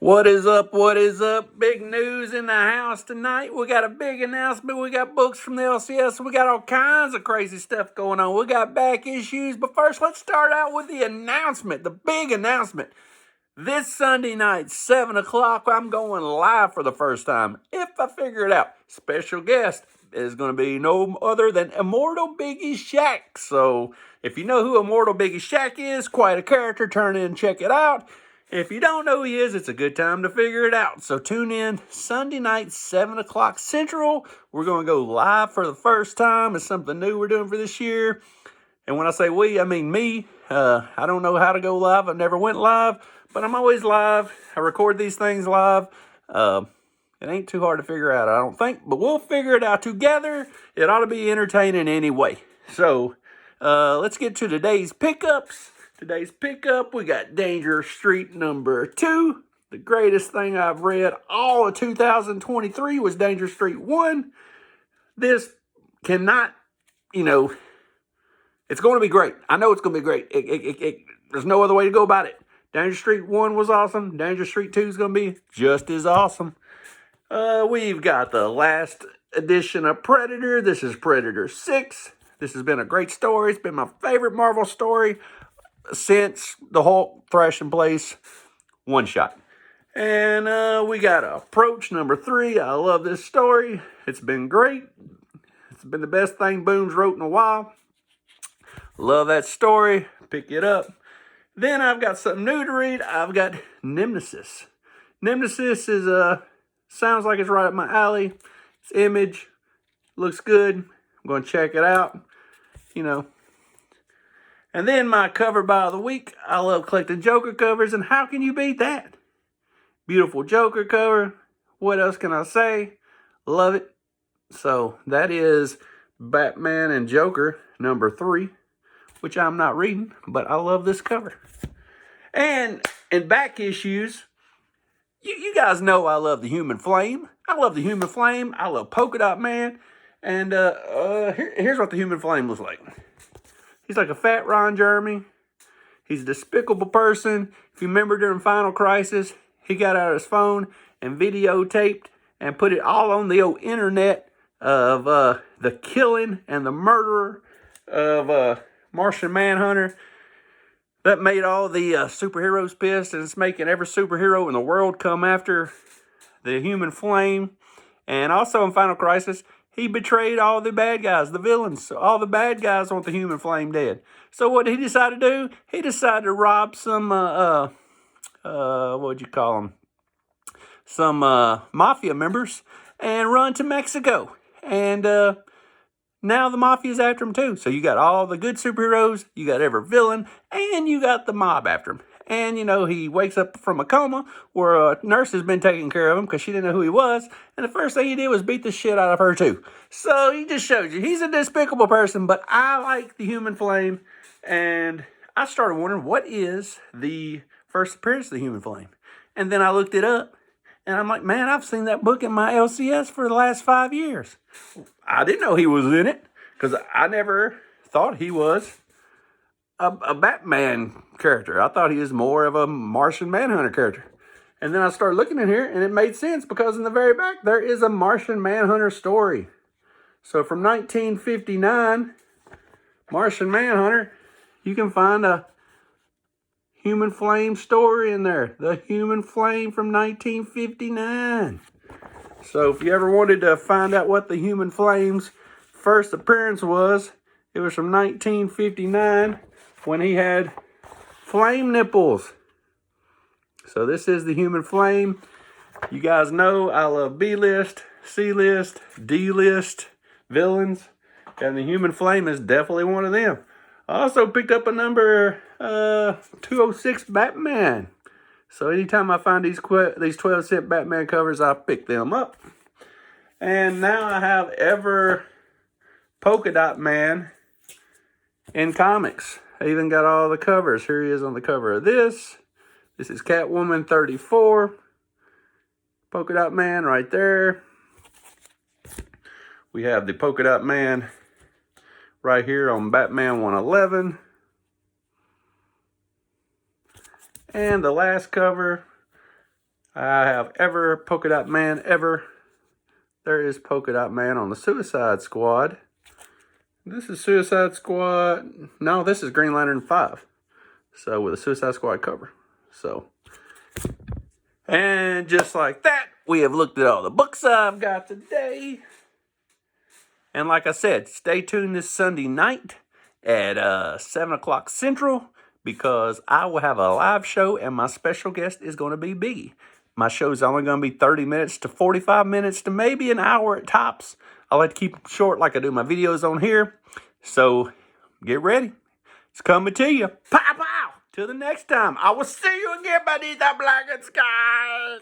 What is up? What is up? Big news in the house tonight. We got a big announcement. We got books from the LCS. We got all kinds of crazy stuff going on. We got back issues. But first, let's start out with the announcement, the big announcement. This Sunday night, 7 o'clock, I'm going live for the first time. If I figure it out, special guest is going to be no other than Immortal Biggie Shaq. So if you know who Immortal Biggie Shaq is, quite a character. Turn in and check it out. If you don't know who he is, it's a good time to figure it out. So tune in Sunday night, 7 o'clock Central. We're going to go live for the first time. It's something new we're doing for this year. And when I say we, I mean me. I don't know how to go live. I never went live, but I'm always live. I record these things live. It ain't too hard to figure out, I don't think, but we'll figure it out together. It ought to be entertaining anyway. So let's get to today's pickups. Today's pickup, we got Danger Street number 2. The greatest thing I've read all of 2023 was Danger Street 1. This cannot, it's going to be great. I know it's going to be great. There's no other way to go about it. Danger Street 1 was awesome. Danger Street 2 is going to be just as awesome. We've got the last edition of Predator. This is Predator 6. This has been a great story. It's been my favorite Marvel story since the Hulk thrashing place one shot. And we got Approach number 3. I love this story. It's been great. It's been the best thing Boone's wrote in a while. Love that story. Pick it up. Then I've got something new to read. I've got NEMESIS. NEMESIS is sounds like it's right up my alley. It's Image. Looks good. I'm going to check it out. And then my cover by the week. I love collecting Joker covers, and how can you beat that? Beautiful Joker cover. What else can I say? Love it. So that is Batman and Joker number 3, which I'm not reading, but I love this cover. And in back issues, you guys know I love the Human Flame. I love the Human Flame. I love Polka Dot Man. And here's what the Human Flame looks like. He's like a fat Ron Jeremy. He's a despicable person. If you remember during Final Crisis, he got out his phone and videotaped and put it all on the old internet of the killing and the murder of Martian Manhunter. That made all the superheroes pissed, and it's making every superhero in the world come after the Human Flame. And also in Final Crisis, he betrayed all the bad guys, the villains. All the bad guys want the Human Flame dead. So what did he decide to do? He decided to rob some, what'd you call them? Some mafia members and run to Mexico. And now the mafia's after him too. So you got all the good superheroes, you got every villain, and you got the mob after him. And, he wakes up from a coma where a nurse has been taking care of him because she didn't know who he was. And the first thing he did was beat the shit out of her, too. So he just showed you. He's a despicable person, but I like the Human Flame. And I started wondering, what is the first appearance of the Human Flame? And then I looked it up. And I'm like, man, I've seen that book in my LCS for the last 5 years. I didn't know he was in it because I never thought he was a Batman character. I thought he was more of a Martian Manhunter character. And then I started looking in here, and it made sense because in the very back, there is a Martian Manhunter story. So from 1959, Martian Manhunter, you can find a Human Flame story in there. The Human Flame from 1959. So if you ever wanted to find out what the Human Flame's first appearance was, it was from 1959 when he had flame nipples. So this is the Human Flame. You guys know I love B-list, C-list, D-list villains. And the Human Flame is definitely one of them. I also picked up a number 206 Batman. So anytime I find these 12-cent Batman covers, I pick them up. And now I have Ever Polka Dot Man in comics. I even got all the covers. Here he is on the cover of this. This is Catwoman 34. Polka Dot Man right there. We have the Polka Dot Man right here on Batman 111. And the last cover, I have ever Polka Dot Man ever. There is Polka Dot Man on the Suicide Squad. This is Suicide Squad. No, this is Green Lantern 5. So with a Suicide Squad cover. So, and just like that, we have looked at all the books I've got today. And like I said, stay tuned this Sunday night at 7 o'clock Central, because I will have a live show and my special guest is going to be Biggie. My show is only going to be 30 minutes to 45 minutes to maybe an hour at tops. I like to keep them short like I do my videos on here. So get ready. It's coming to you. Pow, pow. Till the next time, I will see you again beneath the blackened sky.